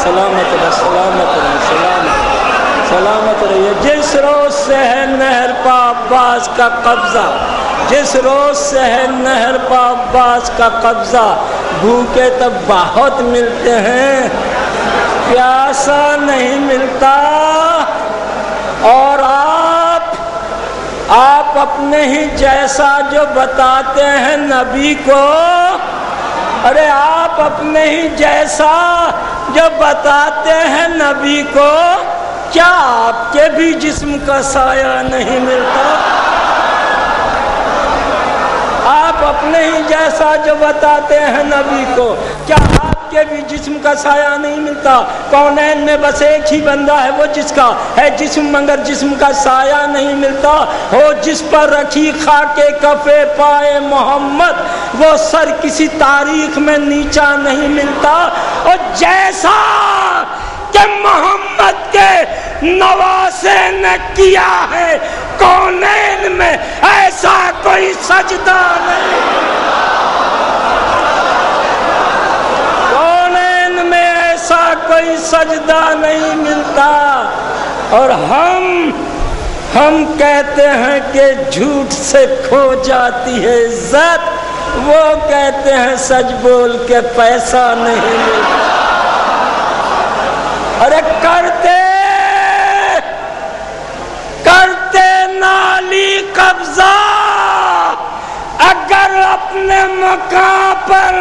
سلامت رہے سلامت رہے سلامت رہیے. جس روز سے ہے نہر پا عباس کا قبضہ، جس روز سے ہے نہر پا عباس کا قبضہ، بھوکے تب بہت ملتے ہیں، پیاسا نہیں ملتا. اور آپ اپنے ہی جیسا جو بتاتے ہیں نبی کو، ارے آپ اپنے ہی جیسا جو بتاتے ہیں نبی کو، کیا آپ کے بھی جسم کا سایہ نہیں ملتا؟ آپ اپنے ہی جیسا جو بتاتے ہیں نبی کو، کیا آپ کے بھی جسم کا سایہ نہیں ملتا؟ کونین میں بس ایک ہی بندہ ہے، وہ جس کا ہے جسم مگر جسم کا سایہ نہیں ملتا. ہو جس پر رکھی خاک کفے پائے محمد، وہ سر کسی تاریخ میں نیچا نہیں ملتا. اور جیسا کہ محمد کے نواسے نے کیا ہے کونین میں، ایسا کوئی سجدہ نہیں، کونین میں ایسا کوئی سجدہ نہیں ملتا. اور ہم کہتے ہیں کہ جھوٹ سے کھو جاتی ہے عزت، وہ کہتے ہیں سچ بول کے پیسہ نہیں ملتا. ارے کرتے نالی قبضہ، اگر اپنے مقام پر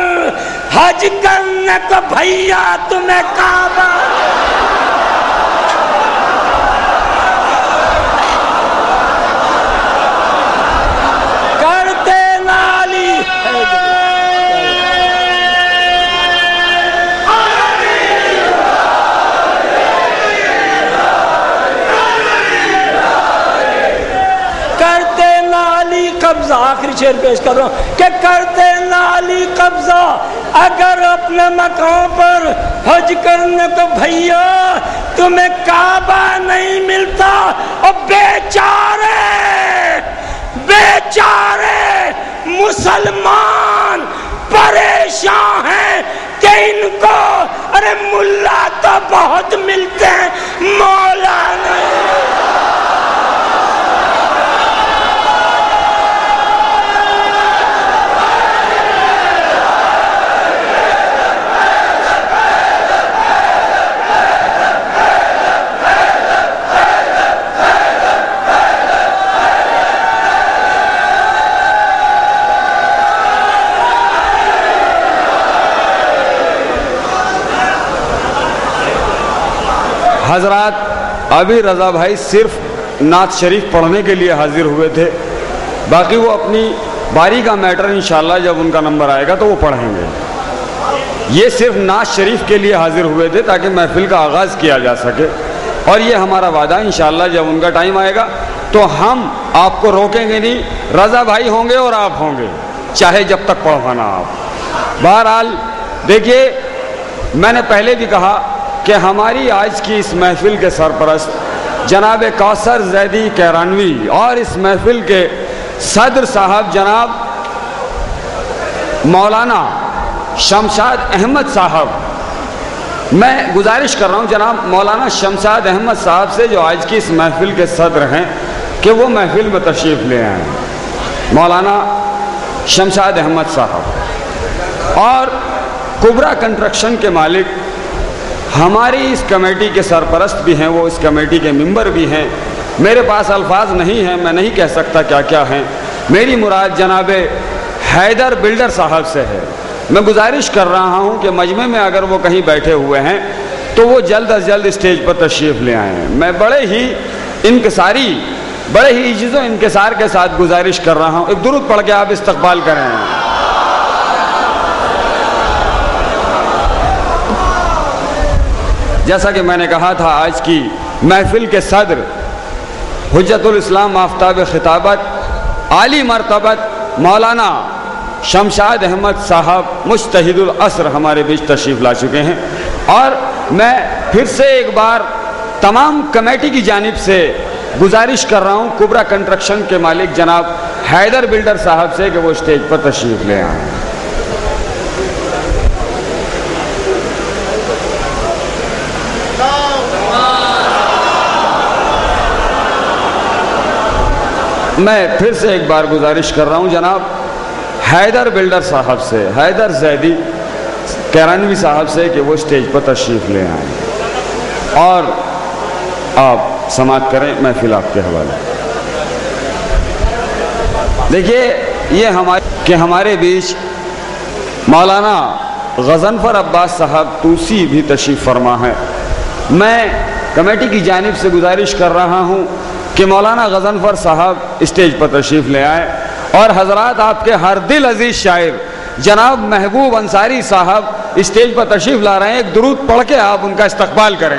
حج کرنے کو بھیا تمہیں کعبہ، کرتے نالی قبضہ، آخری شعر پیش کر رہا ہوں کہ کرتے نالی قبضہ، اگر اپنے مقام پر حج کرنے کو بھیا تمہیں کعبہ نہیں ملتا. اور بیچارے مسلمان پریشان ہیں کہ ان کو ارے ملا تو بہت ملتے ہیں، مولا نہیں. حضرات ابھی رضا بھائی صرف نعت شریف پڑھنے کے لیے حاضر ہوئے تھے، باقی وہ اپنی باری کا میٹر انشاءاللہ جب ان کا نمبر آئے گا تو وہ پڑھیں گے. یہ صرف نعت شریف کے لیے حاضر ہوئے تھے تاکہ محفل کا آغاز کیا جا سکے. اور یہ ہمارا وعدہ انشاءاللہ جب ان کا ٹائم آئے گا تو ہم آپ کو روکیں گے نہیں، رضا بھائی ہوں گے اور آپ ہوں گے، چاہے جب تک پڑھوانا آپ. بہرحال دیکھیے، میں نے پہلے بھی کہا کہ ہماری آج کی اس محفل کے سرپرست جناب کوثر زیدی کیرانوی اور اس محفل کے صدر صاحب جناب مولانا شمشاد احمد صاحب، میں گزارش کر رہا ہوں جناب مولانا شمشاد احمد صاحب سے جو آج کی اس محفل کے صدر ہیں کہ وہ محفل میں تشریف لے آئیں. مولانا شمشاد احمد صاحب اور کبرا کنسٹرکشن کے مالک ہماری اس کمیٹی کے سرپرست بھی ہیں، وہ اس کمیٹی کے ممبر بھی ہیں. میرے پاس الفاظ نہیں ہیں، میں نہیں کہہ سکتا کیا کیا ہیں. میری مراد جناب حیدر بلڈر صاحب سے ہے. میں گزارش کر رہا ہوں کہ مجمع میں اگر وہ کہیں بیٹھے ہوئے ہیں تو وہ جلد از جلد اسٹیج پر تشریف لے آئیں. میں بڑے ہی عجز و انکسار کے ساتھ گزارش کر رہا ہوں، ایک درود پڑھ کے آپ استقبال کریں. جیسا کہ میں نے کہا تھا، آج کی محفل کے صدر حجت الاسلام آفتاب خطابت عالی مرتبت مولانا شمشاد احمد صاحب مجتہد العصر ہمارے بیچ تشریف لا چکے ہیں. اور میں پھر سے ایک بار تمام کمیٹی کی جانب سے گزارش کر رہا ہوں کبرا کنسٹرکشن کے مالک جناب حیدر بلڈر صاحب سے کہ وہ اسٹیج پر تشریف لے آئیں. میں پھر سے ایک بار گزارش کر رہا ہوں جناب حیدر بلڈر صاحب سے، حیدر زیدی کیرانوی صاحب سے، کہ وہ اسٹیج پر تشریف لے آئیں اور آپ سماعت کریں، محفل آپ کے حوالے۔ دیکھیے یہ ہمارے بیچ مولانا غضنفر عباس صاحب توسی بھی تشریف فرما ہے۔ میں کمیٹی کی جانب سے گزارش کر رہا ہوں کہ مولانا غضنفر صاحب اسٹیج پر تشریف لے آئے، اور حضرات آپ کے ہر دل عزیز شاعر جناب محبوب انصاری صاحب اسٹیج پر تشریف لا رہے ہیں، ایک درود پڑھ کے آپ ان کا استقبال کریں۔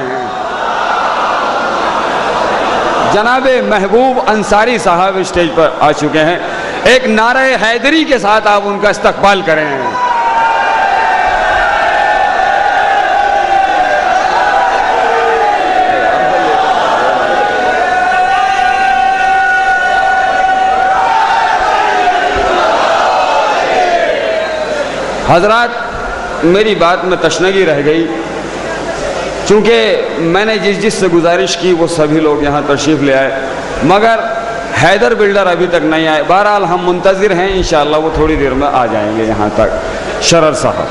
جناب محبوب انصاری صاحب اسٹیج پر آ چکے ہیں، ایک نعرہ حیدری کے ساتھ آپ ان کا استقبال کریں۔ حضرات میری بات میں تشنگی رہ گئی، چونکہ میں نے جس سے گزارش کی وہ سبھی لوگ یہاں تشریف لے آئے، مگر حیدر بلڈر ابھی تک نہیں آئے۔ بہرحال ہم منتظر ہیں، انشاءاللہ وہ تھوڑی دیر میں آ جائیں گے یہاں تک۔ شرر صاحب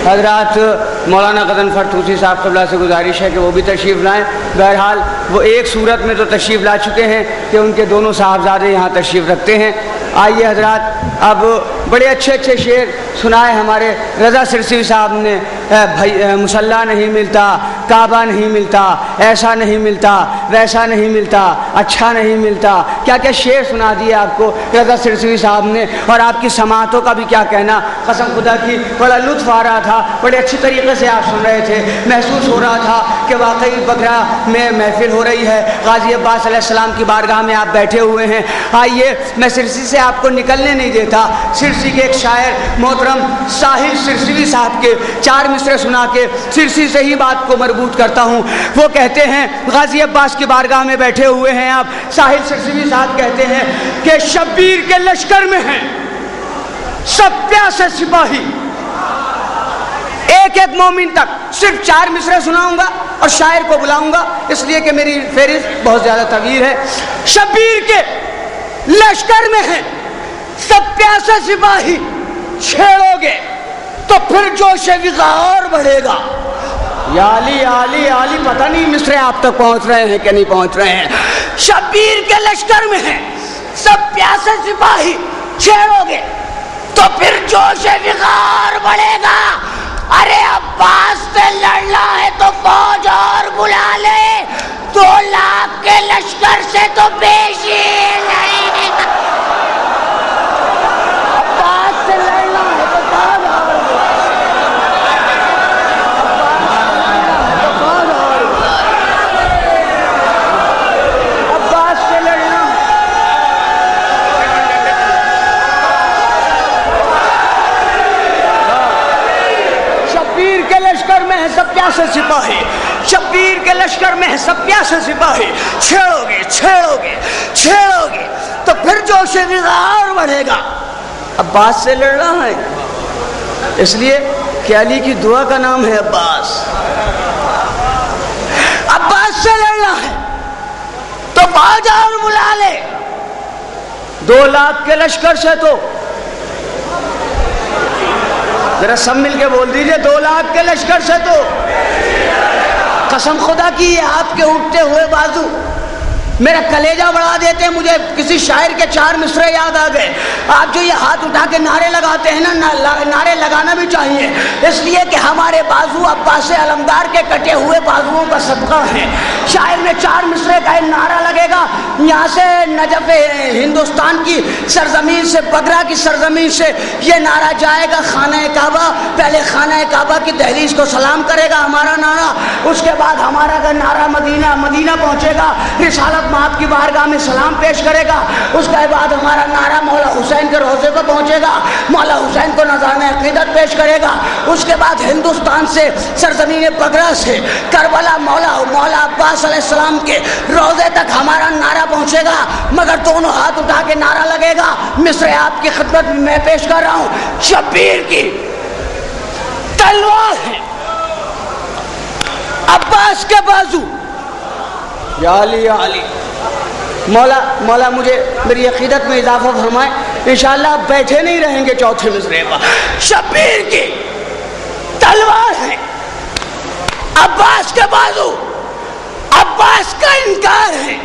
حضرات مولانا غضنفر توسی صاحب قبلہ سے گزارش ہے کہ وہ بھی تشریف لائیں۔ بہرحال وہ ایک صورت میں تو تشریف لا چکے ہیں کہ ان کے دونوں صاحبزادے یہاں تشریف رکھتے ہیں۔ آئیے حضرات، اب بڑے اچھے اچھے شعر سنائے ہمارے رضا سرسوی صاحب نے۔ مسلح نہیں ملتا، کعبہ نہیں ملتا، ایسا نہیں ملتا، ویسا نہیں ملتا، اچھا نہیں ملتا، کیا کیا شعر سنا دیے آپ کو رضا سرسوی صاحب نے، اور آپ کی سماعتوں کا بھی کیا کہنا۔ قسم خدا کی بڑا لطف آ رہا تھا، بڑے اچھی طریقے سے آپ سن رہے تھے، محسوس ہو رہا تھا کہ واقعی بگرا میں محفل ہو رہی ہے، غازی عباس علیہ السلام کی بارگاہ میں آپ بیٹھے ہوئے ہیں۔ آئیے، میں سرسی سے آپ کو نکلنے نہیں دیتا۔ سرسی کے ایک شاعر محترم ساحل سرسوی صاحب کے 4 مصرے سنا کے سرسی سے ہی بات کو مربوط کرتا ہوں۔ وہ کہتے ہیں، غازی عباس کی بارگاہ میں بیٹھے ہوئے ہیں آپ، ساحل سرسوی صاحب کہتے ہیں کہ شبیر کے لشکر میں ہیں سب پیاسے سپاہی۔ ایک ایک مومن تک صرف 4 مصرے سناؤں گا اور شاعر کو بلاؤں گا، اس لیے کہ میری فہرست بہت زیادہ طویل ہے۔ شبیر کے لشکر میں ہیں سب پیاسے سپاہی، چھیڑو گے تو پھر جوش وقار بڑھے گا۔ یا علی علی علی، پتہ نہیں مصرے آپ تک پہنچ رہے ہیں کہ نہیں پہنچ رہے ہیں۔ شبیر کے لشکر میں ہیں سب پیاسے سپاہی، چھیڑو گے تو پھر جوش وقار بڑھے گا۔ ارے عباس سے لڑنا ہے تو فوج اور بلا لے، 2 لاکھ کے لشکر سے تو بیشی نہیں۔ عباس سے لڑنا ہے تو فوج اور عباس سے لڑنا شبیر کے لشکر میں ہے سب پیاسے سپاہی، شبیر کے لشکر میں ہے سب پیاسے سپاہی، چھیڑو گے چھیڑو گے چھیڑو گے تو پھر جوش وقار بڑھے گا۔ عباس سے لڑنا ہے اس لیے کہ علی کی دعا کا نام ہے عباس۔ عباس سے لڑنا ہے تو فوج اور بلا لے، 2 لاکھ کے لشکر سے تو ذرا سب مل کے بول دیجئے، 2 لاکھ کے لشکر سے تو قسم خدا کی یہ آپ کے اٹھتے ہوئے بازو میرا کلیجہ بڑھا دیتے ہیں۔ مجھے کسی شاعر کے 4 مصرے یاد آ گئے۔ آپ جو یہ ہاتھ اٹھا کے نعرے لگاتے ہیں نا، نعرے لگانا بھی چاہیے، اس لیے کہ ہمارے بازو عباس علمدار کے کٹے ہوئے بازوؤں کا صدقہ ہے۔ شاعر میں 4 مصرے کا ایک نعرہ لگے گا، یہاں سے نجف ہندوستان کی سرزمین سے، بگرا کی سرزمین سے یہ نعرہ جائے گا خانہ کعبہ۔ پہلے خانہ کعبہ کی دہلیز کو سلام کرے گا ہمارا نعرہ، اس کے بعد ہمارا نعرہ مدینہ پہنچے گا، رسالت آپ کی بارگاہ میں سلام پیش کرے گا، اس کے بعد ہمارا نعرہ مولا حسین کے روضے کو پہنچے گا، مولا حسین کو نذرانہ عقیدت پیش کرے گا، اس کے بعد ہندوستان سے سرزمین بگرا سے کربلا مولا عباس علیہ السلام کے روضے تک ہمارا نعرہ پہنچے گا، مگر دونوں ہاتھ اٹھا کے نعرہ لگے گا. مصر آپ کی خدمت میں میں پیش کر رہا ہوں. شبیر کی تلوار ہے، عباس کے بازو. یا علی یا علی. مولا مجھے میری عقیدت میں اضافہ فرمائے. انشاءاللہ آپ بیٹھے نہیں رہیں گے چوتھے مصرعے پر. شبیر کی تلوار ہے، عباس کے بازو، عباس کا انکار ہے.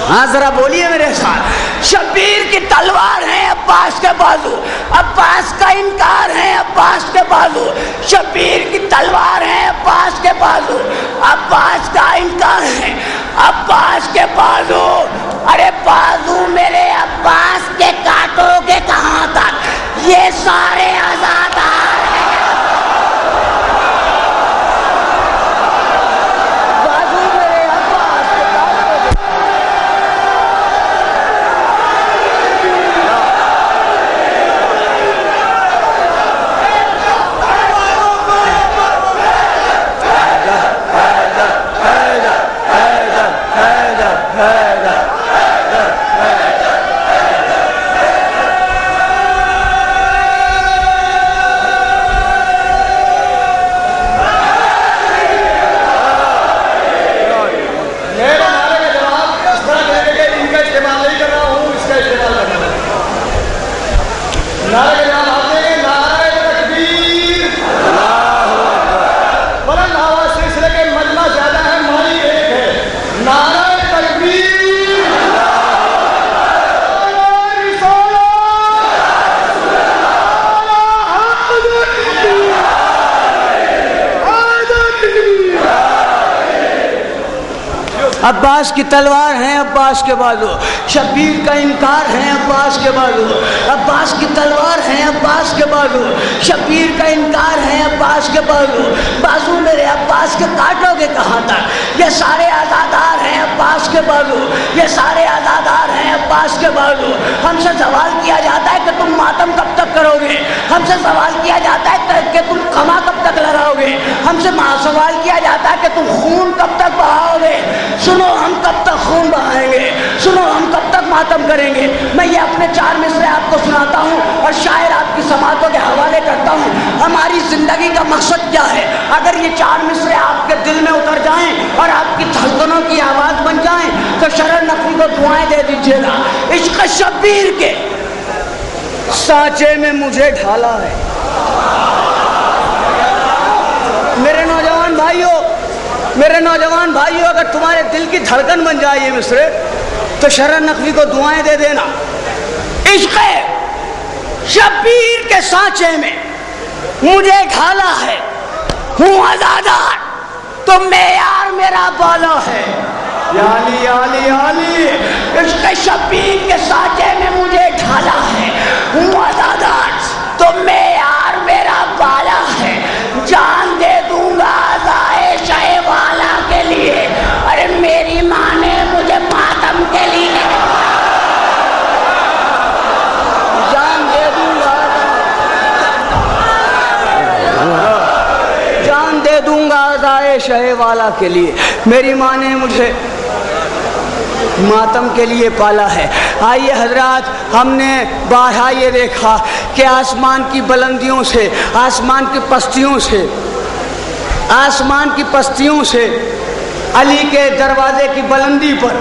ہاں ذرا بولیے میرے ساتھ. شبیر کی تلوار ہے، عباس کے بازو، عباس کا انکار ہے، عباس کے بازو. شبیر کی تلوار ہے، عباس کے بازو، عباس کا انکار ہے، عباس کے بازو. ارے بازو میرے عباس کے کاٹو گے کہاں تک؟ یہ سارے آزادار ہیں. عباس کی تلوار ہے، عباس کے بازو. شبیر کا انکار ہے، عباس کے بازو. عباس کی تلوار ہے، عباس کے بازو. شبیر کا انکار ہے، عباس کے بازو. بازو میرے عباس کے کاٹو گے کہاں تک؟ یہ سارے آزادار ہیں، عباس کے بازو. یہ سارے آزادار ہیں، عباس کے بازو. ہم سے سوال کیا جاتا ہے کہ تم ماتم کب تک کرو گے؟ ہم سے سوال کیا جاتا ہے کہ تم کما کب تک لڑاؤ گے؟ ہم سے سوال کیا جاتا ہے کہ تم خون کب تک بہاؤ گے؟ سنو ہم کب تک خون بہائیں گے، سنو ہم کب تک ماتم کریں گے. میں یہ اپنے 4 مصرے آپ کو سناتا ہوں اور شاعر آپ کی سماعتوں کے حوالے کرتا ہوں. ہماری زندگی کا مقصد کیا ہے؟ اگر یہ 4 مصرے آپ کے دل میں اتر جائیں اور آپ کی دھڑکنوں کی آواز بن جائیں تو شرر نقوی کو دعائیں دے دیجیے گا. عشق شبیر کے سانچے میں مجھے ڈھالا ہے. میرے نوجوان بھائیوں اگر تمہارے دل کی دھڑکن بن جائے یہ مصرے تو شرر نقوی کو دعائیں دے دینا. عشق شبیر کے سانچے میں مجھے ڈھالا ہے، ہوں آزادار تو معیار میرا بالا ہے. یا علی یا علی یا علی. عشق شبیر کے سانچے میں مجھے ڈھالا ہے، ہوں آزادار تو معیار میرا بالا ہے. جان دے دوں گا آزائے شہ والا کے لیے. ارے میری ماں نے مجھے ماتم کے لیے جان دے دوں گا، جان دے دوں گا آزائے شہ والا کے لیے. میری ماں نے مجھے ماتم کے لیے پالا ہے. آئیے حضرات، ہم نے بارہا یہ دیکھا کہ آسمان کی بلندیوں سے، آسمان کی پستیوں سے، آسمان کی پستیوں سے علی کے دروازے کی بلندی پر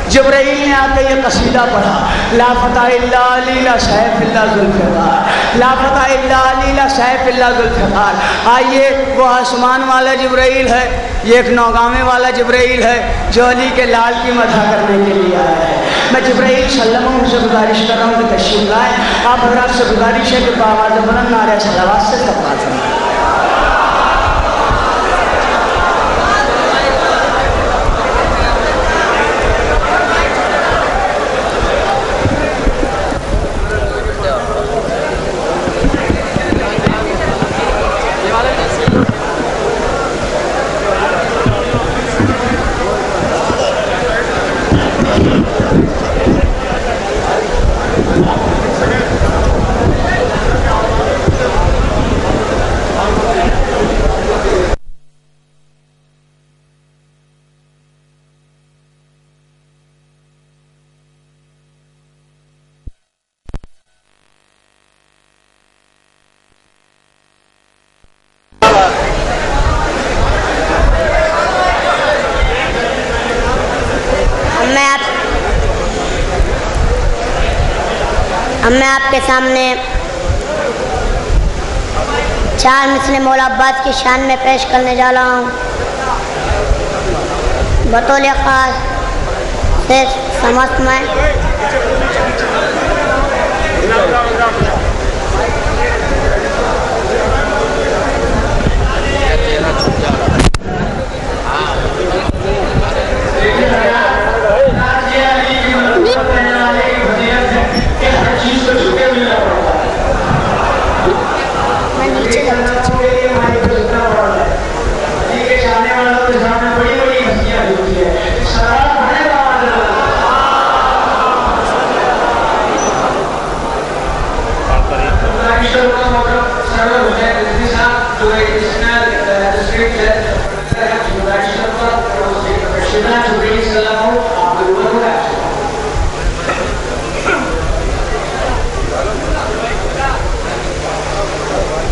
جبرائیل نے آ کے یہ قصیدہ پڑھا. لا فتح الا علی لا سیف الا ذوالفقار، لا فتح الا علی لا سیف الا ذوالفقار. آئیے وہ آسمان والا جبرائیل ہے، یہ ایک نوگامے والا جبرائیل ہے جو علی کے لال کی مدح کرنے کے لیے آیا ہے. میں جبرائیل صلی اللہ علیہ وسلم سے گزارش کر رہا ہوں کہ تشریف لائیں. آپ حضرات سے گزارش ہے کہ بآواز بلند نعرہ صلوات سے استقبال فرمائیں. اب میں آپ کے سامنے 4 مثل مولا عباس کی شان میں پیش کرنے جا رہا ہوں. بطول خاص سے سمجھ میں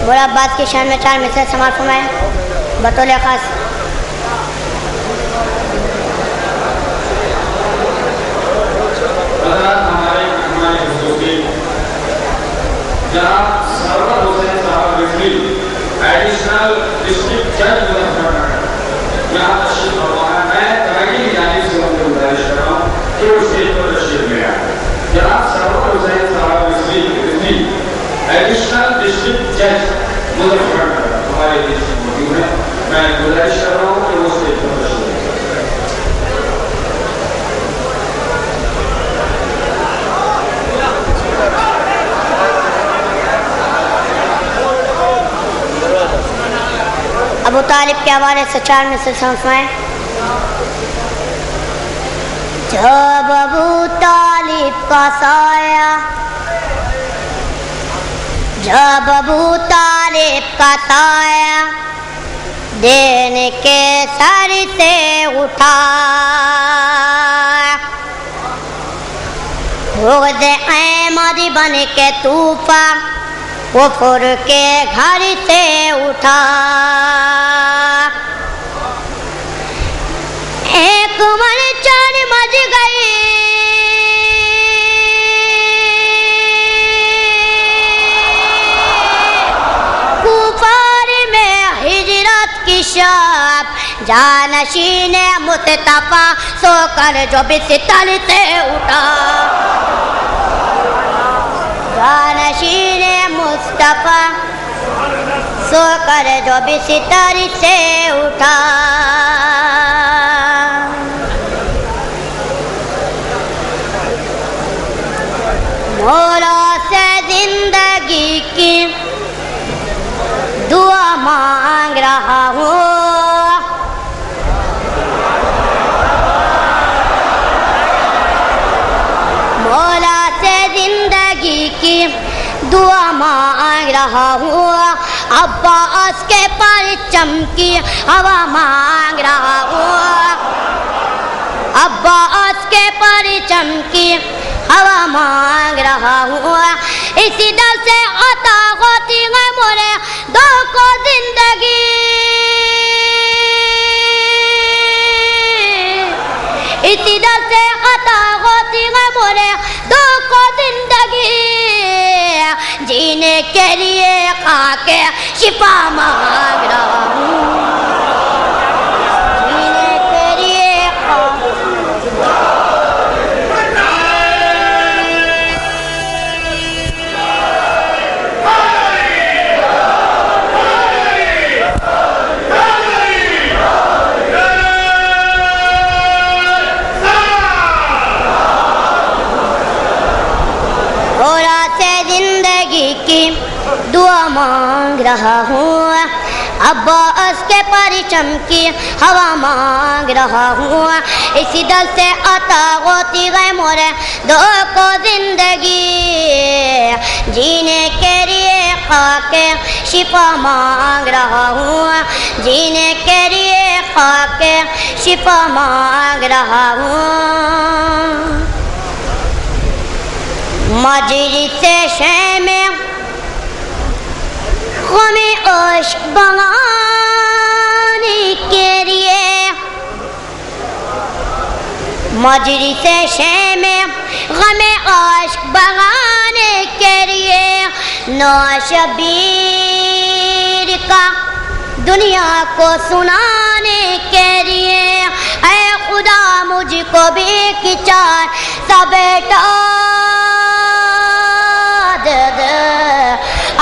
مولا عباس کی شان میں 4 مثل سماعت فرمائیں. بطول خاص جناب سرور حسین صاحب رضوی ایڈیشنل ڈسٹرکٹ جج یہاں تشریف فرما ہے. میں کمیٹی کی جانب سے ان کو گزارش کر رہا ہوں کہ وہ اسٹیج پر تشریف لے آئیں. جناب سرور حسین صاحب رضوی ایڈیشنل ڈسٹرکٹ جج مظفر نگر ہمارے دیش میں موجود ہیں. میں گزارش کر رہا ہوں کہ وہ اسٹیج پر تشریف لے آئیں. ابو طالب کے حوالے سے 4 مثل سمجھائیں. جب ابو طالب کا سایہ جب ابو طالب کا سایہ دین کے سر سے اٹھا بغض احمد بن کے طوفان کفر کے گھر سے اٹھا ایک مرچن مچ گئی کفار میں ہجرت کی شب جانشین مصطفیٰ سو کر جو بستر سے اٹھا جانشین مصطفیٰ سو کر جو بستر سے اٹھا مولا سے زندگی کی دعا مانگ رہا ہوں مولا سے زندگی کی دعا مانگ رہا ہوں عباس کے پرچم کی ہوا مانگ رہا ہوں عباس کے پرچم کی ہوا مانگ رہا ہوں اسی در سے عطا ہوتی ہے مجھے دو کو زندگی اسی در سے عطا ہوتی ہے مجھے دو کو زندگی جینے کے لیے خاک شفا مانگ رہا ہوں جینے کے لیے خاک کی دعا مانگ رہا ہوں عباس کے پرچم کی ہوا مانگ رہا ہوں اسی دل سے عطا ہوتی ہے مجھے دو کو زندگی جینے کے لیے خاک شفا مانگ رہا ہوں جینے کے لیے خاک شفا مانگ رہا ہوں مجلس شے میں غم عشق بنانے کے لیے مجلس شے میں غم عشق بنانے کے لیے نوشبیر کا دنیا کو سنانے کے لیے اے خدا مجھ کو بھی ایک چار سا بیٹا دے دے،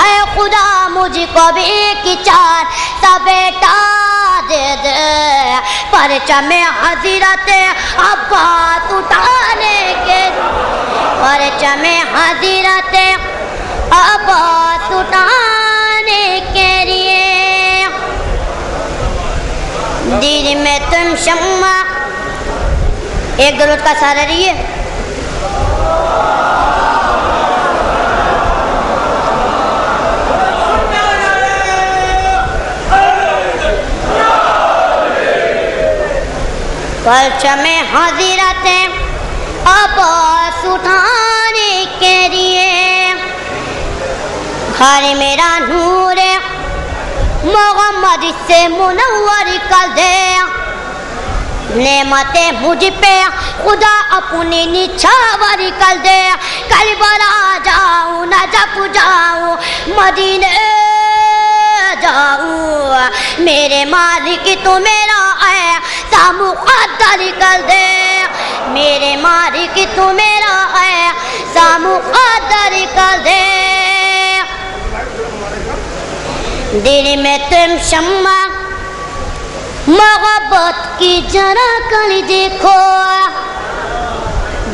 اے خدا مجھ کو بھی ایک چار سا بیٹا دے دے، پرچم حضرت عباس اٹھانے کے، پرچم حضرت عباس اٹھانے کے لیے دل میں تم شمع، ایک درود کا سہارا لیے۔ پرچم حضرت عباس اٹھانے کے لیے گھر میرا نور محمد سے منور کر دے، نعمتیں مجھ پہ خدا اپنی نچھاور کر دے، کربلا جاؤں نجف جاؤں مدینے جاؤں، میرے مالک تو میرا ایسا مقدر کر دے، میرے مالک تو میرا ایسا مقدر کر دے، دل میں تم شمع محبت کی ذرا کر دیکھو،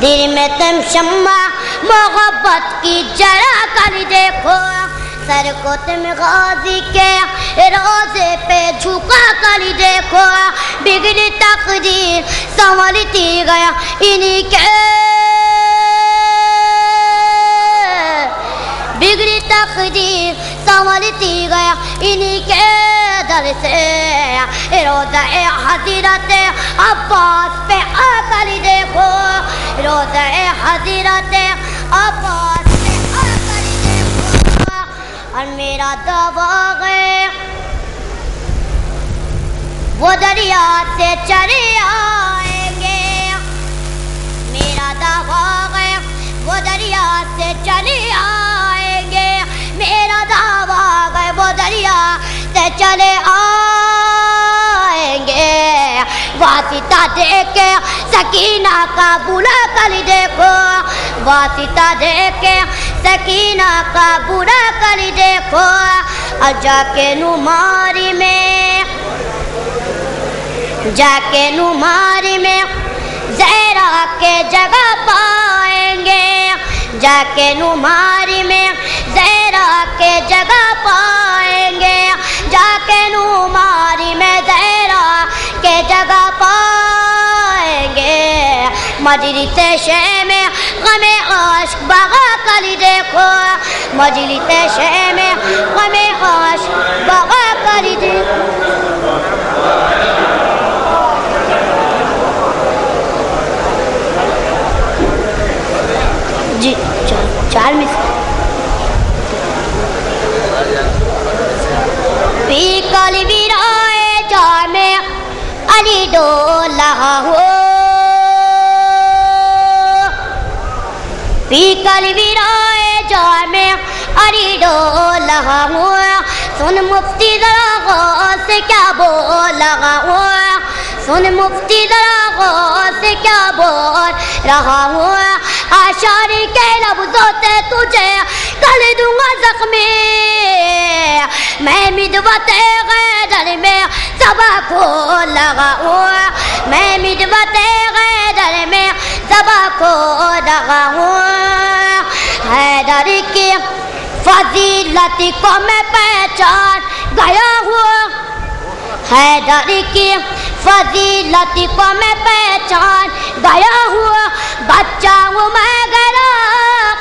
دل میں تم شمع محبت کی ذرا کر دیکھو، سر کو تم غازی کے روزے پہ جھکا کر دیکھو، بگڑی تقدیر سنورتی گیا انہی کے، بگڑی تقدیر سنورتی گیا انہی کے در سے، روزہ حضرت عباس پہ آ کر دیکھو، روزہ حضرت عباس پہ آ کر دیکھو، اور میرا دعویٰ ہے وہ دریا سے چلے آئیں گے، میرا دعویٰ ہے وہ دریا سے چلے آئیں گے، میرا دعویٰ ہے وہ دریا سے چلے آئیں گے، واسطہ دے کے سکینہ کا بلا کر دیکھو، واسطہ دے کے سکینہ کا بلا کر دیکھو، اور جا کے نماری میں، جا کے نماری میں زہرا کے جگہ پائیں گے، جا کے نماری میں زہرا کے جگہ پائیں گے، جا کے نماری میں زہرا کے جگہ پائیں گے، مجلس شہ میں غم عاشق بغا کر دیکھو، مجلس شہ میں غم عاشق بغا کر دیکھو، جی چار میں پی کل ویرائے جام علی ڈول رہا ہو، پی کل ویرائے جام علی ڈول رہا ہو، سن مفتی ذرا غور سے کیا بول رہا ہو، سن مفتی ذرا غور سے کیا بول رہا ہوں، آشاری کے لفظوں سے تجھے کر دوں گا زخمی، میں مدوت غیدر میں صبا کھول لگا ہوں، میں مدوت غیدر میں صبا کھول لگا ہوں، حیدر کی فضیلت کو میں پہچان گیا ہوں، حیدر کی فضیلت کو میں پہچان گیا ہوں، بچہ ہوں میں گرا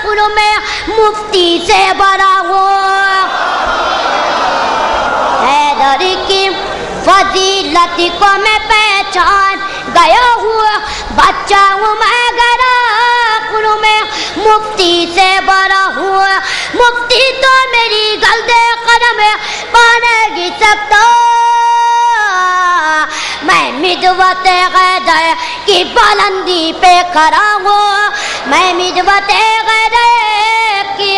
خلو میں مفتی سے بڑا ہوں، حیدر کی فضیلت کو میں پہچان گیا ہوں، بچہ ہوں میں گرا خلو میں مفتی سے بڑا ہوں، مفتی تو میری گلدے قدم پانے گی سکتا، میں مدوت غیدر کی بلندی پہ کھڑا ہوں، میں مدوت غیدر کی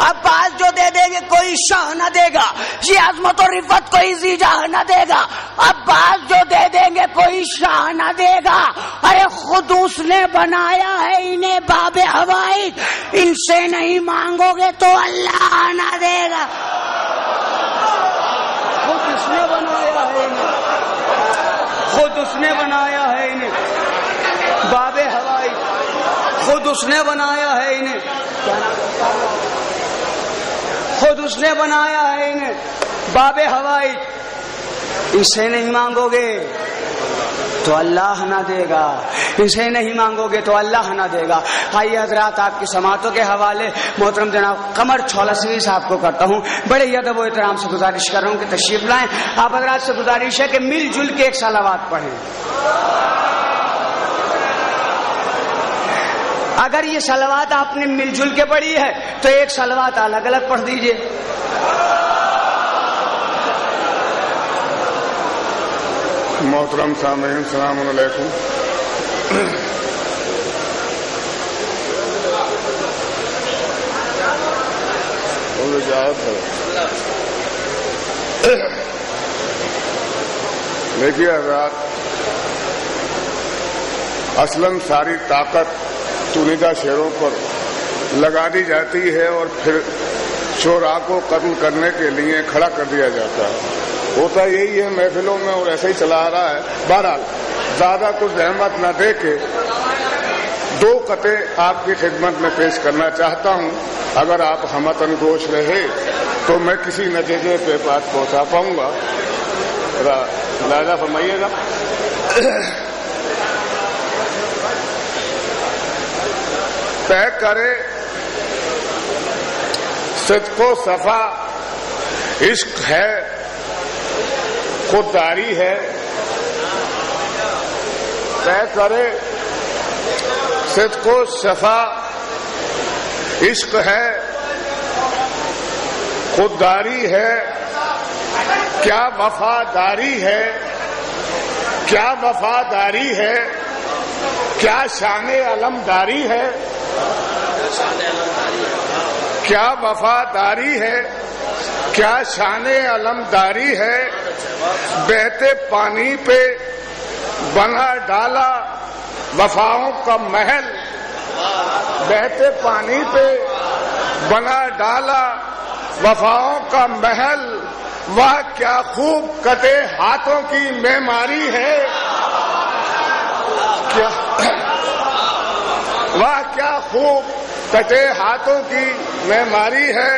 عباس جو دے دیں گے کوئی شاہ نہ دے گا، یہ عظمت و رفت کوئی زیجاہ نہ دے گا، عباس جو دے دیں گے کوئی شاہ نہ دے گا، ارے خود اس نے بنایا ہے انہیں باب حوائج، ان سے نہیں مانگو گے تو اللہ نہ دے گا، خود اس نے بنایا ہے انہیں، خود اس نے بنایا ہے انہیں باب حوائج، خود اس نے بنایا ہے انہیں، خود اس نے بنایا ہے انہیں باب حوائج، ان سے نہیں مانگو گے تو اللہ نہ دے گا، ان سے نہیں مانگو گے تو اللہ نہ دے گا۔ آئیے حضرات آپ کی سماعتوں کے حوالے محترم جناب قمر چھولسوی صاحب کو کرتا ہوں، بڑے ہی ادب و احترام سے گزارش کر رہا ہوں کہ تشریف لائیں۔ آپ حضرات سے گزارش ہے کہ مل جل کے ایک صلوات پڑھیں، اگر یہ صلوات آپ نے مل جل کے پڑھی ہے تو ایک صلوات الگ الگ پڑھ دیجئے۔ محترم سامعین السلام علیکم۔ دیکھیے حضرات، اصلاً ساری طاقت چنیدہ شعروں پر لگا دی جاتی ہے اور پھر شعراء کو قتل کرنے کے لیے کھڑا کر دیا جاتا ہے، ہوتا یہی ہے محفلوں میں اور ایسا ہی چلا آ رہا ہے۔ بہرحال زیادہ کچھ زحمت نہ دے کے دو قطعے آپ کی خدمت میں پیش کرنا چاہتا ہوں، اگر آپ ہمتن گوش رہے تو میں کسی نتیجے پہ بات پہنچا پاؤں گا، ملاحظہ فرمائیے گا۔ طے کرے صدق و صفا عشق ہے خودداری ہے، طے کرے صدق و صفا عشق ہے خودداری ہے، کیا وفاداری ہے، کیا وفاداری ہے، کیا شان علمداری ہے، کیا وفاداری ہے، کیا شان علمداری ہے، بہتے پانی پہ بنا ڈالا وفاؤں کا محل، بہتے پانی پہ بنا ڈالا وفاؤں کا محل، وہ کیا خوب کٹے ہاتھوں کی معماری ہے، وہ کیا خوب کٹے ہاتھوں کی معماری ہے۔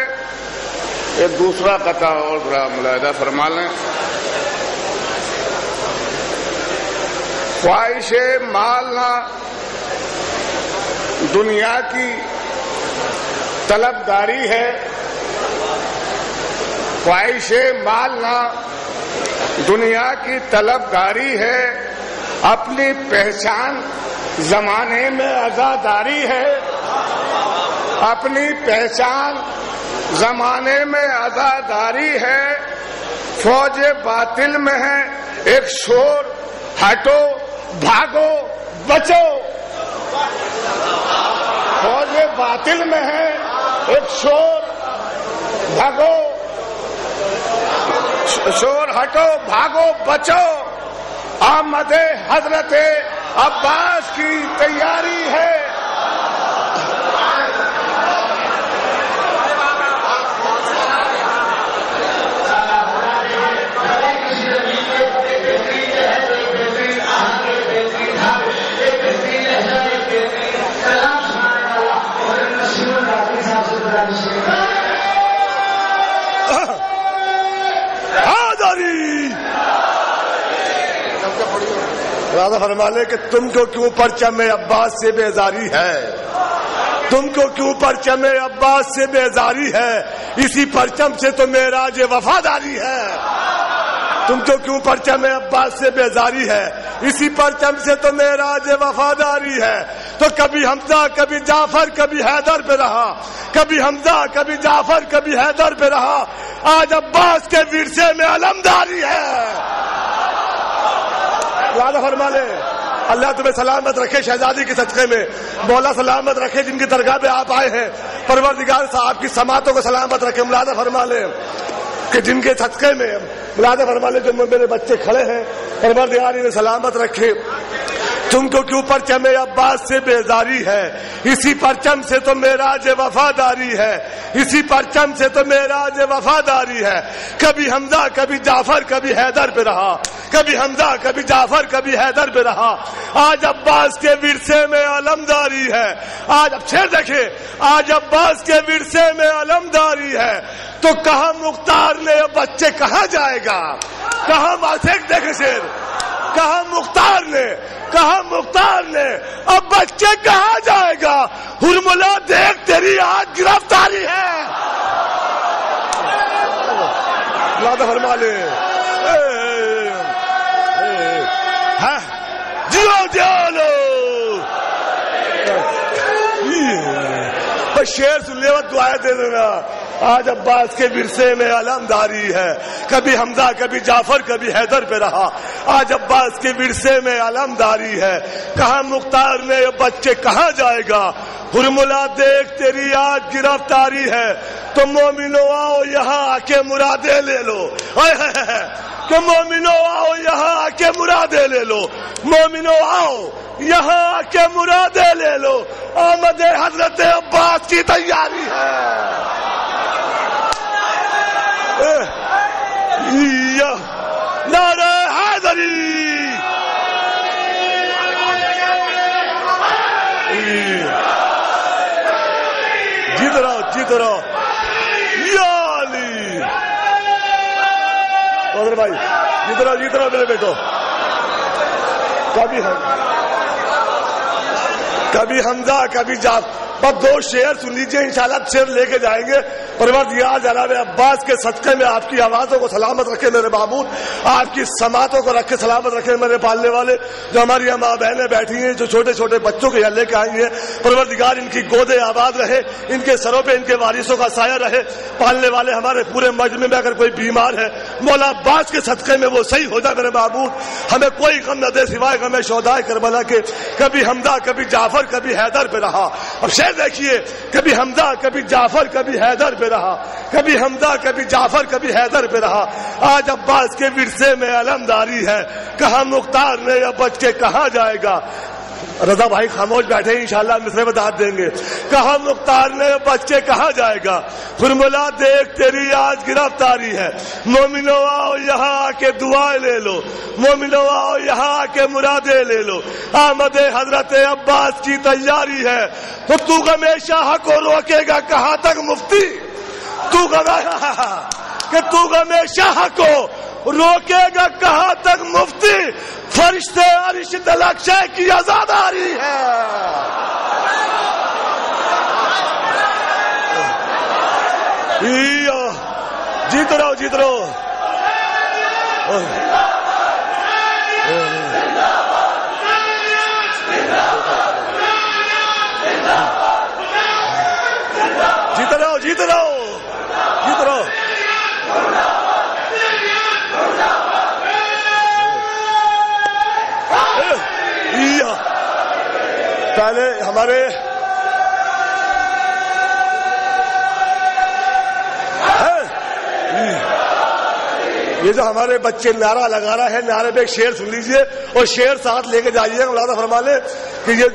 ایک دوسرا قطعہ اور ذرا ملاحظہ فرما لیں۔ خواہش مال نہ دنیا کی طلبداری ہے، خواہش مال نہ دنیا کی طلبداری ہے، اپنی پہچان زمانے میں عزاداری ہے، اپنی پہچان زمانے میں عزاداری ہے، فوج باطل میں ہے ایک شور، ہٹو بھاگو بچو، فوج باطل میں ہے ایک شور، بھاگو شور ہٹو بھاگو بچو، آمد حضرت عباس کی تیاری ہے۔ راضا فرما لے کہ تم کو کیوں پرچم عباس سے بیزاری ہے، تم کو کیوں پرچم عباس سے بیزاری ہے، اسی پرچم سے تو معراج وفاداری ہے، تم کو کیوں پرچم عباس سے بیزاری ہے، اسی پرچم سے تو معراج وفاداری ہے۔ تو کبھی حمزہ کبھی جعفر کبھی حیدر پہ رہا، کبھی حمزہ کبھی جعفر کبھی حیدر پہ رہا، آج عباس کے ورثے میں علمداری ہے۔ یاد فرما لے اللہ تمہیں سلامت رکھے شہزادی کے صدقے میں، مولا سلامت رکھے جن کی درگاہ پہ آپ آئے ہیں، پروردگار صاحب کی سماعتوں کو سلامت رکھے، ملادہ فرما لے کہ جن کے صدقے میں ملادہ فرما لے جو میرے بچے کھڑے ہیں، پروردگار انہیں سلامت رکھے۔ تم کو کیوں پرچم عباس سے بیزاری ہے، اسی پرچم سے تو معراج وفاداری ہے، اسی پرچم سے تو معراج وفاداری ہے۔ کبھی حمزہ کبھی جعفر کبھی حیدر پہ رہا، کبھی حمزہ کبھی جعفر کبھی حیدر پہ رہا، آج عباس کے ورثے میں علمداری ہے۔ آج اب شعر دیکھے، آج عباس کے ورثے میں علمداری ہے، تو کہاں مختار نے بچے کہاں جائے گا، کہاں ماسک دیکھے شعر، کہاں مختار نے، کہاں مختار نے، اب بچے کہاں جائے گا، ہرملا دیکھ تیری آج گرفتاری ہے۔ ملادہ فرما لے جیو جیو شیر سن لے دعائیں دے دینا۔ آج عباس کے ورثے میں علمداری ہے، کبھی حمزہ کبھی جعفر کبھی حیدر پہ رہا، آج عباس کے ورثے میں علمداری ہے، کہاں مختار نے بچے کہاں جائے گا، ہرملا دیکھ تیری آج گرفتاری ہے، تو مومنو آؤ یہاں آ کے مرادیں لے لو، کہ مومنو آؤ یہاں آ کے مرادیں لے لو، مومنو آؤ یہاں آ کے مرادیں لے لو، آمد حضرت عباس کی تیاری ہے۔ نعرہ حیدری، جیت رہو جیت رہو یا علی، قادر بھائی جیت رہو میرے بیٹو۔ کبھی حمزہ کبھی جعفر، بس دو شعر سن لیجیے، انشاءاللہ شعر لے کے جائیں گے۔ پروردگار جناب عباس کے صدقے میں آپ کی آوازوں کو سلامت رکھے میرے معبود، آپ کی سماعتوں کو رکھے سلامت رکھے میرے پالنے والے، جو ہماری ماں بہنیں بیٹھی ہیں، جو چھوٹے چھوٹے بچوں کے یہاں لے کے آئی ہیں، پروردگار ان کی گودیں آباد رہے، ان کے سروں پہ ان کے وارثوں کا سایہ رہے۔ پالنے والے ہمارے پورے مجمع میں اگر کوئی بیمار ہے، مولا عباس کے صدقے میں وہ صحیح ہو جائے میرے معبود، ہمیں کوئی غم نہ دے سوائے غم شہدائے کربلا کے۔ کبھی حمزہ کبھی جعفر کبھی حیدر پہ رہا، اب شعر دیکھیے، کبھی حمزہ کبھی جعفر کبھی حیدر پہ رہا، کبھی حمزہ کبھی جعفر کبھی حیدر پہ رہا، آج عباس کے ورثے میں علمداری ہے، کہاں مختار نے اب بچ کے کہاں جائے گا۔ رضا بھائی خاموش بیٹھے ہیں، انشاءاللہ مصرے بتا دیں گے، کہاں مختار نے بچ کے کہاں جائے گا، فرمولا دیکھ تیری آج گرفتاری ہے، مومنو آؤ یہاں آ کے دعائیں لے لو، مومنو آؤ یہاں آ کے مرادیں لے لو، آمد حضرت عباس کی تیاری ہے، تو ہمیشہ حق کو روکے گا کہاں تک مفتی، کہ تو ہمیشہ حق کو روکے گا کہاں تک مفتی، فرشتے عرش تلقشے کی آزاداری ہے۔ جیت رہو جیت رہو، جیت رہو جیت رہو جیت رہو۔ پہلے ہمارے یہ جو ہمارے بچے نعرہ لگا رہا ہے، نعرے پہ ایک شعر سن لیجئے اور شعر ساتھ لے کے جائیے۔ مولانا فرما لے کہ یہ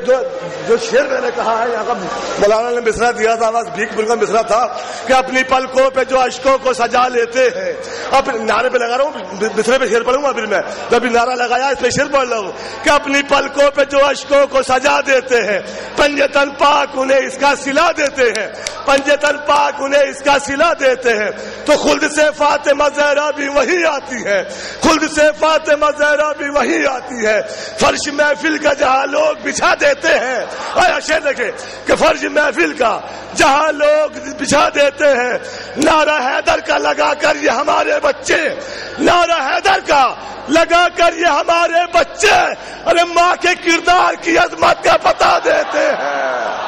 جو شعر میں نے کہا ہے، یہاں کا مولانا نے مصرع دیا تھا، آواز بھیک بل کا مصرع تھا کہ اپنی پلکوں پہ جو اشکوں کو سجا لیتے ہیں، اب نعرے پہ لگا رہا ہوں، مصرے پہ شعر پڑھوں گا پھر میں، جب نعرہ لگایا اس پہ شعر پڑھ رہا ہوں کہ اپنی پلکوں پہ جو اشکوں کو سجا دیتے ہیں، پنجے تن پاک انہیں اس کا صلہ دیتے ہیں، پنجے تن پاک انہیں اس کا صلہ دیتے ہیں، تو خلد سے فاطمہ زہرا بھی وہی آتی ہے، خلد سے فاطمہ زہرا بھی وہی آتی ہے، فرش محفل کا جہاں لوگ بچھا دیتے ہیں، شعر دیکھیں کہ فرش محفل کا جہاں لوگ بچھا دیتے ہیں، نعرہ حیدر کا لگا کر یہ ہمارے بچے، نعرہ حیدر کا لگا کر یہ ہمارے بچے ارے ماں کے کردار کی عظمت کا پتہ دیتے ہیں۔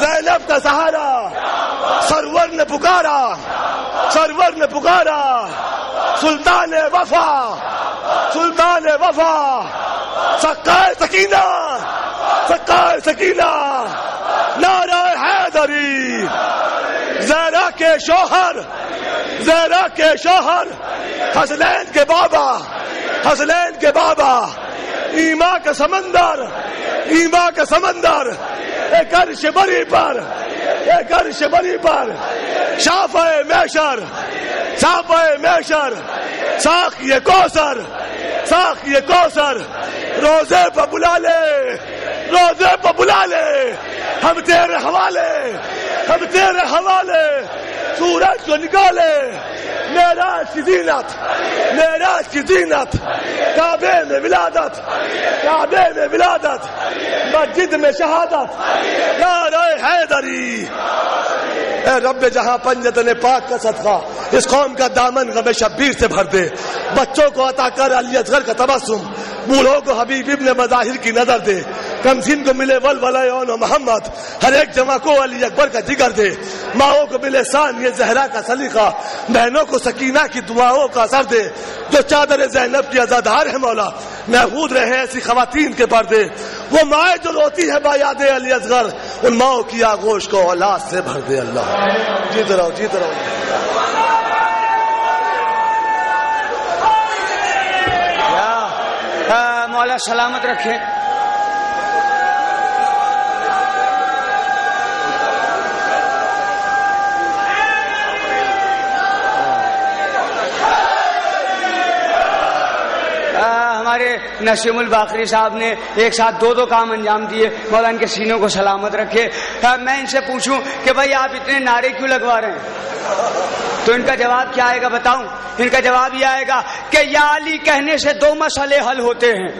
زینب کا سہارا سرور نے پکارا، سرور نے پکارا، سلطان وفا، سلطان وفا، سکائے سکینہ، سکائے سکینہ، نعرہ حیدری، زہرا کے شوہر، زہرا کے شوہر، حسنین کے بابا، حسنین کے بابا، ایما کا سمندر، ایما کا سمندر، ایک عرش بری پر، ایک عرش بری پر، شافع محشر، شافع محشر، ساقی کوثر، ساقی کوثر، روزے پہ بلا لے، روزے پہ بلا لے، ہم تیرے حوالے، ہم تیرے حوالے، سورج کو نکالے، معراج کی زینت، معراج کی زینت، کعبے میں ولادت، کعبے میں ولادت، مسجد میں شہادت، نعرہ حیدری۔ اے رب جہاں پنجتن پاک کا صدقہ اس قوم کا دامن غم شبیر سے بھر دے، بچوں کو عطا کر علی اصغر کا تبسم، بوڑھوں کو حبیب ابن مظاہر کی نظر دے، کمسین کو ملے ولولایون و محمد، ہر ایک جمع کو علی اکبر کا جگر دے، ماؤں کو ملے سان یہ زہرا کا سلیقہ، بہنوں کو سکینہ کی دعاؤں کا اثر دے، جو چادر زینب کی عزادار ہے مولا، محفوظ رہے ایسی خواتین کے پردے، وہ مائیں جو روتی ہے با یاد علی اصغر، ان ماؤں کی آغوش کو اولاد سے بھر دے اللہ۔ جیتے رہو، جیتے رہو۔ مولا سلامت رکھے۔ ہمارے نسیم الباقری صاحب نے ایک ساتھ دو کام انجام دیے، مولا ان کے سینوں کو سلامت رکھے۔ میں ان سے پوچھوں کہ بھائی آپ اتنے نعرے کیوں لگوا رہے ہیں، تو ان کا جواب کیا آئے گا بتاؤں؟ ان کا جواب یہ آئے گا کہ یا علی کہنے سے دو مسئلے حل ہوتے ہیں۔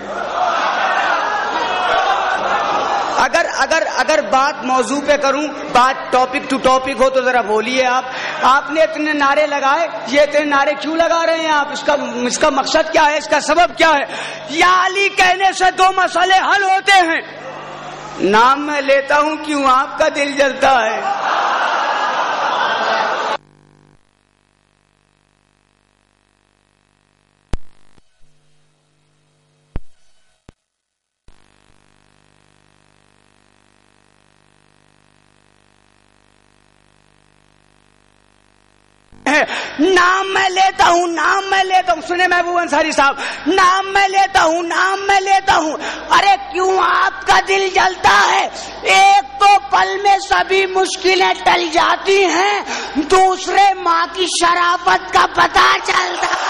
اگر بات موضوع پہ کروں، بات ٹاپک ٹو ٹاپک ہو تو ذرا بولیے آپ نے اتنے نعرے لگائے، یہ اتنے نعرے کیوں لگا رہے ہیں آپ؟ اس کا مقصد کیا ہے، اس کا سبب کیا ہے؟ یا علی کہنے سے دو مسئلے حل ہوتے ہیں، نام میں لیتا ہوں کیوں آپ کا دل جلتا ہے؟ نام میں لیتا ہوں، نام میں لیتا ہوں، سنے محبوب انصاری صاحب، نام میں لیتا ہوں، نام میں لیتا ہوں، ارے کیوں آپ کا دل جلتا ہے؟ ایک تو پل میں سبھی مشکلیں ٹل جاتی ہیں، دوسرے ماں کی شرافت کا پتہ چلتا ہے۔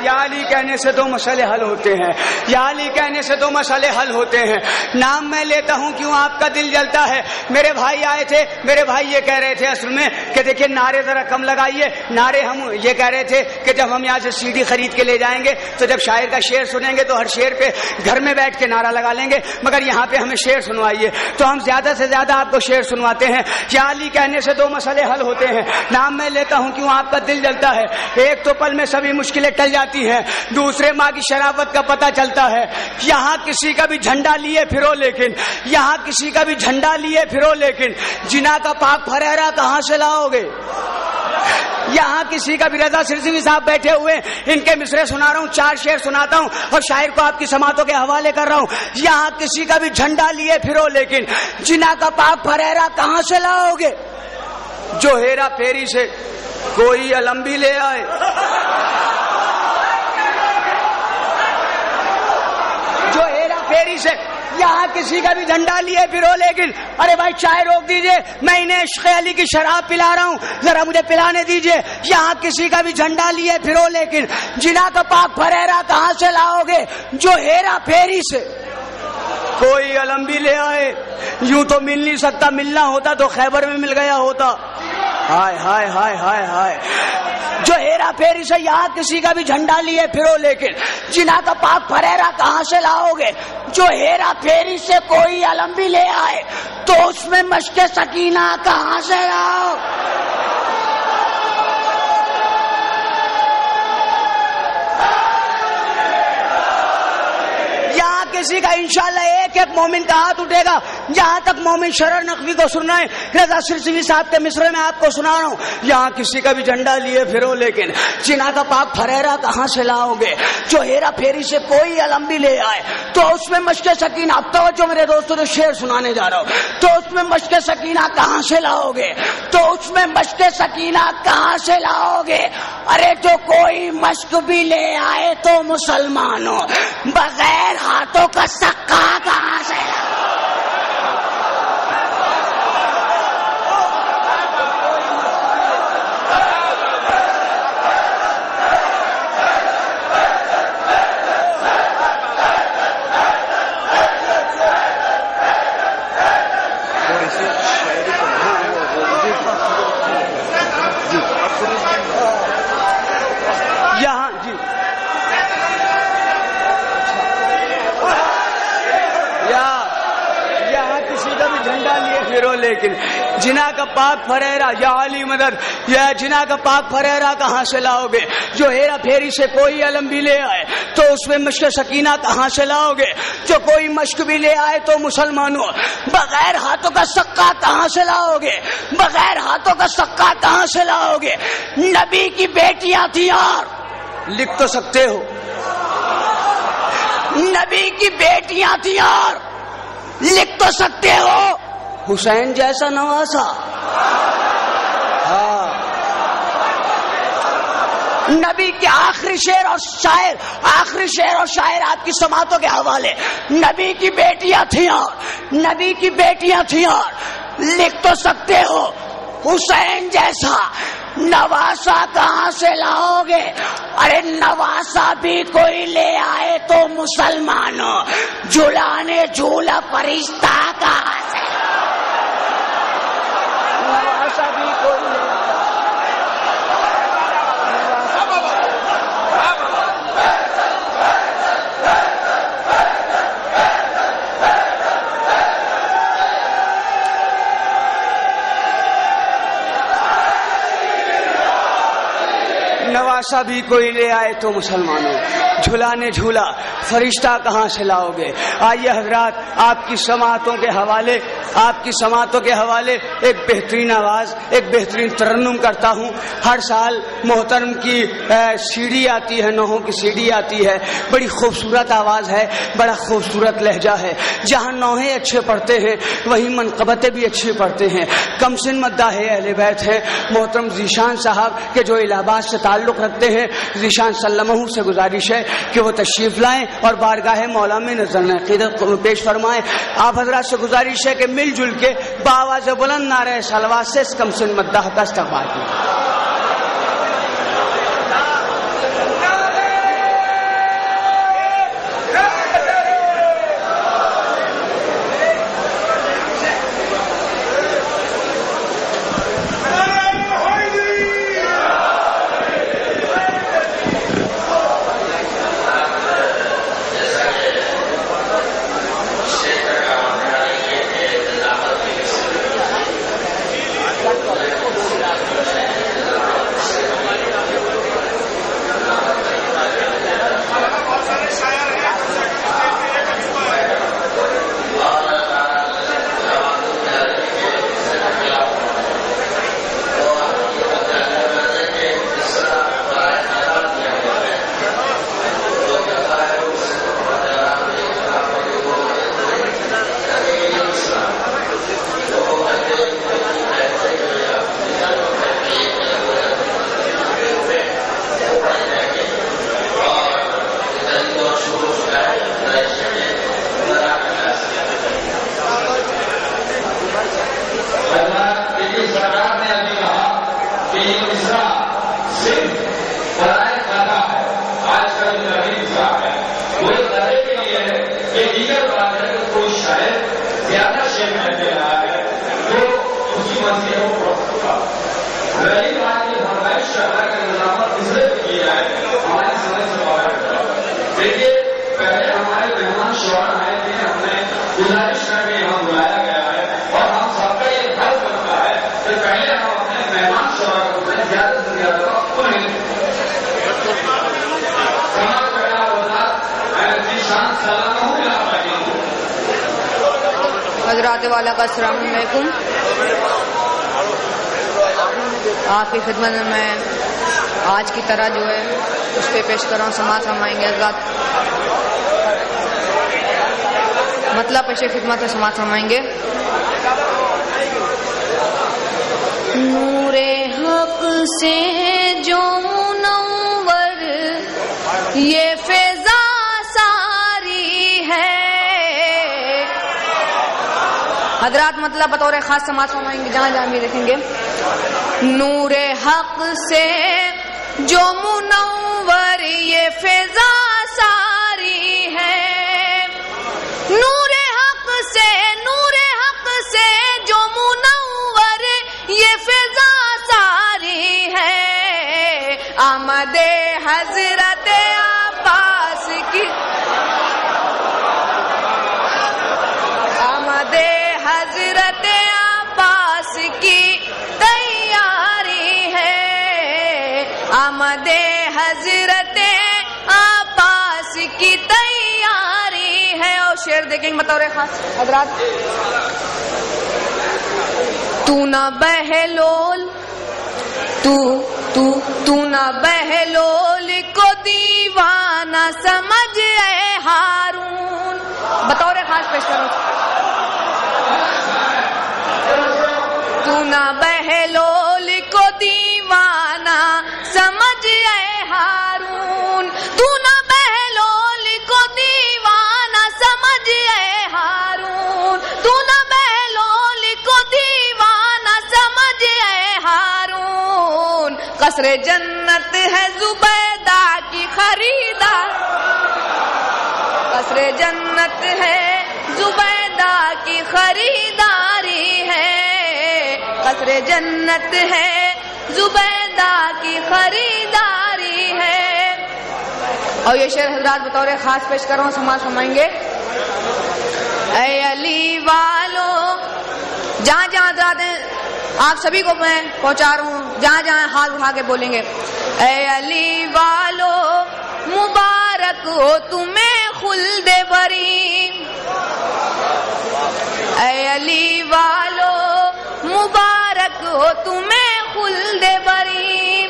یا علی کہنے سے دو مسئلے حل ہوتے ہیں، یا علی کہنے سے دو مسئلے حل ہوتے ہیں، نام میں لیتا ہوں کیوں آپ کا دل جلتا ہے؟ میرے بھائی آئے تھے، میرے بھائی یہ کہہ رہے تھے اصل میں کہ دیکھیں نعرے ذرا کم لگائیے، نعرے ہم یہ کہہ رہے تھے کہ جب ہم یہاں سے CD خرید کے لے جائیں گے تو جب شاعر کا شعر سنیں گے تو ہر شعر پہ گھر میں بیٹھ کے نعرہ لگا لیں گے، مگر یہاں پہ ہمیں شعر سنوائیے، تو ہم زیادہ سے زیادہ آپ کو شعر سنواتے ہیں۔ یا علی کہنے سے دو مسئلے حل ہوتے ہیں، نام میں لیتا ہوں کیوں آپ کا دل جلتا ہے، ایک تو پل میں سبھی مشکلیں ٹل جاتی ہیں. دوسرے ماں کی شرافت کا پتہ چلتا ہے. یہاں کسی کا بھی جھنڈا لیے پھرو لیکن یہاں کسی کا بھی جھنڈا لیے پھرو لیکن جنا کا پاک فرحرا کہاں سے لاؤ گے؟ یہاں کسی کا بھی رضا سرسوی صاحب بیٹھے ہوئے, ان کے مصرے سنا رہا ہوں, 4 شعر سناتا ہوں اور شاعر کو آپ کی سماعتوں کے حوالے کر رہا ہوں. یہاں کسی کا بھی جھنڈا لیے پھرو لیکن جنا کا پاک فرحرا کہاں سے لاؤ گے؟ جو ہیرا پھیری سے کوئی علم بھی لے آئے. جو ہیرا پھیری سے یہاں کسی کا بھی جھنڈا لیے پھرو لیکن ارے بھائی چائے روک دیجئے, میں انہیں عشق علی کی شراب پلا رہا ہوں, ذرا مجھے پلانے دیجئے. یہاں کسی کا بھی جھنڈا لیے پھرو لیکن جنا کا پاک فرحرا کہاں سے لاؤ گے؟ جو ہیرا پھیری سے کوئی علم بھی لے آئے. یوں تو مل نہیں سکتا, ملنا ہوتا تو خیبر میں مل گیا ہوتا. ہائے ہائے ہائے ہائے ہائے. جو ہیرا پھیری سے یہاں کسی کا بھی جھنڈا لیے پھرو لیکن جنا کا پاک فرحرا کہاں سے لاؤ گے؟ جو ہیرا پھیری سے کوئی علم بھی لے آئے تو اس میں مشق سکینہ کہاں سے لاؤ؟ کسی کا انشاءاللہ ایک ایک مومن کا ہاتھ اٹھے گا. جہاں تک مومن شرر نقوی کو سننا ہے, رضا سرسوی صاحب کے مصرے میں آپ کو سنا رہا ہوں. یہاں کسی کا بھی جھنڈا لیے پھرو لیکن جنا کا پاک فرحرا کہاں سے لاؤ گے؟ جو ہیرا پھیری سے کوئی علم بھی لے آئے تو اس میں مشق سکینہ, اب توجہ میرے دوستوں, جو شعر سنانے جا رہا ہوں, تو اس میں مشق سکینہ کہاں سے لاؤ گے؟ تو اس میں مشق سکینہ کہاں سے لاؤ گے؟ ارے جو کوئی مشق بھی لے آئے تو مسلمانوں بغیر ہاتھوں کا سکا کہاں سے لاؤ؟ یہاں جی یہاں کسی کا بھی جھنڈا لیے پھرو لیکن جنا کا پاک فرحرا یا علی مدد, یا جنا کا پاک فرحرا کہاں سے لاؤ گے؟ جو ہیرا پھیری سے کوئی علم بھی لے آئے تو اس میں مشق سکینہ کہاں سے لاؤ گے؟ جو کوئی مشق بھی لے آئے تو مسلمانوں بغیر ہاتھوں کا سکہ کہاں سے لاؤ گے؟ بغیر ہاتھوں کا سکہ کہاں سے لاؤ گے؟ نبی کی بیٹیاں تھیں اور لکھ تو سکتے ہو, نبی کی بیٹیاں تھیں اور لکھ تو سکتے ہو, حسین جیسا نواسا. ہاں, نبی کے آخری شعر اور شاعر, آخری شعر اور شاعر آپ کی سماعتوں کے حوالے. نبی کی بیٹیاں تھیں اور نبی کی بیٹیاں تھیں اور لکھ تو سکتے ہو, حسین جیسا نواسا کہاں سے لاؤ گے؟ ارے نواسا بھی کوئی لے آئے تو مسلمانوں جھولانے جھولا فرشتہ کہاں سے؟ نواسا بھی کوئی لے آئے. نواسا بھی کوئی لے آئے تو مسلمانوں جھولانے جھولا فرشتہ کہاں سے لاؤ گے؟ آئیے حضرات آپ کی سماعتوں کے حوالے, آپ کی سماعتوں کے حوالے ایک بہترین آواز, ایک بہترین ترنم کرتا ہوں. ہر سال محترم کی سی ڈی آتی ہے, نوحوں کی سی ڈی آتی ہے, بڑی خوبصورت آواز ہے, بڑا خوبصورت لہجہ ہے. جہاں نوحے اچھے پڑھتے ہیں وہیں منقبتیں بھی اچھے پڑھتے ہیں. کم سن مداح اہل بیت ہیں. محترم ذیشان صاحب کے جو الہ آباد سے تعلق رکھتے ہیں, ذیشان سلمہ سے گزارش ہے کہ وہ تشریف لائیں اور بارگاہ مولا میں نظر عقیدت پیش فرمائیں. آپ حضرات سے گزارش ہے کہ مل جل کے بآواز بلند نعرہ صلوات سے اس کم سن مداح کا استقبال کیجیے. زیادہ شیئر میں دے رہا ہے تو اسی مسئلے کو پروفٹ ہوگا. رہی بات یہ فرمائش شرح کا نظام اس لیے کی جائے ہماری سمجھ سے باہر ہوگا. دیکھیے پہلے ہمارے مہمان شعرا آئے تھے, ہم نے گزارش کر کے یہاں بلایا گیا ہے اور ہم سب کا یہ فرض بنتا ہے کہ پہلے ہم اپنے مہمان شعرا کو زیادہ سے زیادہ انہیں حضرات والا کا السلام علیکم. آپ کی خدمت میں آج کی طرح جو ہے اس پہ پیش کر رہا ہوں, سماعت فرمائیں گے حضرات. مطلب پیش خدمت ہے, سماعت فرمائیں گے. نور حق سے جو منور یہ فضا ساری ہے. حضرات مطلب بطور خاص سماعت فرمائیں گے, جہاں جہاں بھی دیکھیں گے. نور حق سے جو منور یہ فضا ساری ہے. نور حق سے جو منور یہ فضا ساری ہے. آمد حضرت عباس کی حضرت عباس کی تیاری ہے. آمد حضرت عباس کی تیاری ہے. اور شعر دیکھیں گے بطور خاص حضرات. تو نہ بہلول تو نہ بہلول کو دیوانہ سمجھ اے ہارون. بطور خاص پیش کرو. تو نہ بہلول کو دیوانہ سمجھ اے ہارون. تو نہ بہلول کو دیوانہ سمجھ اے ہارون. تو نہ بہلول کو دیوانہ سمجھ اے ہارون. قصر جنت ہے زبیدہ کی خریدار. قصر جنت ہے زبیدہ کی خریداری ہے. قصر جنت ہے زبیدہ کی خریداری ہے. اور یہ شعر حضرات بطور خاص پیش کر رہا ہوں, سماعت فرمائیں گے. اے علی والو, جہاں جہاں حضرات ہیں آپ سبھی کو میں پہنچا رہا ہوں, جہاں جہاں ہاتھ اٹھا کے بولیں گے. اے علی والو مبارک ہو تمہیں خلد بری. اے علی والو مبارک ہو تمہیں خلد بری.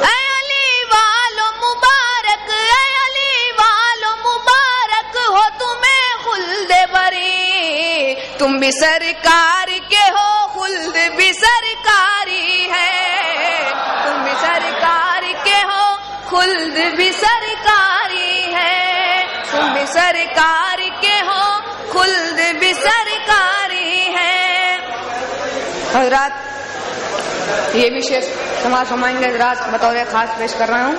اے علی والو مبارک, اے علی والو مبارک ہو تمہیں خلد بری. تم بھی سرکار کے ہو, خلد بھی سرکاری ہے. تم بھی سرکار کے ہو, خلد بھی سرکاری ہے. تم بھی سرکار کے ہو, خلد بھی سرکاری ہے. حضرات یہ بھی شعر سماعت فرمائیں گے حضرات, بطور خاص پیش کر رہا ہوں.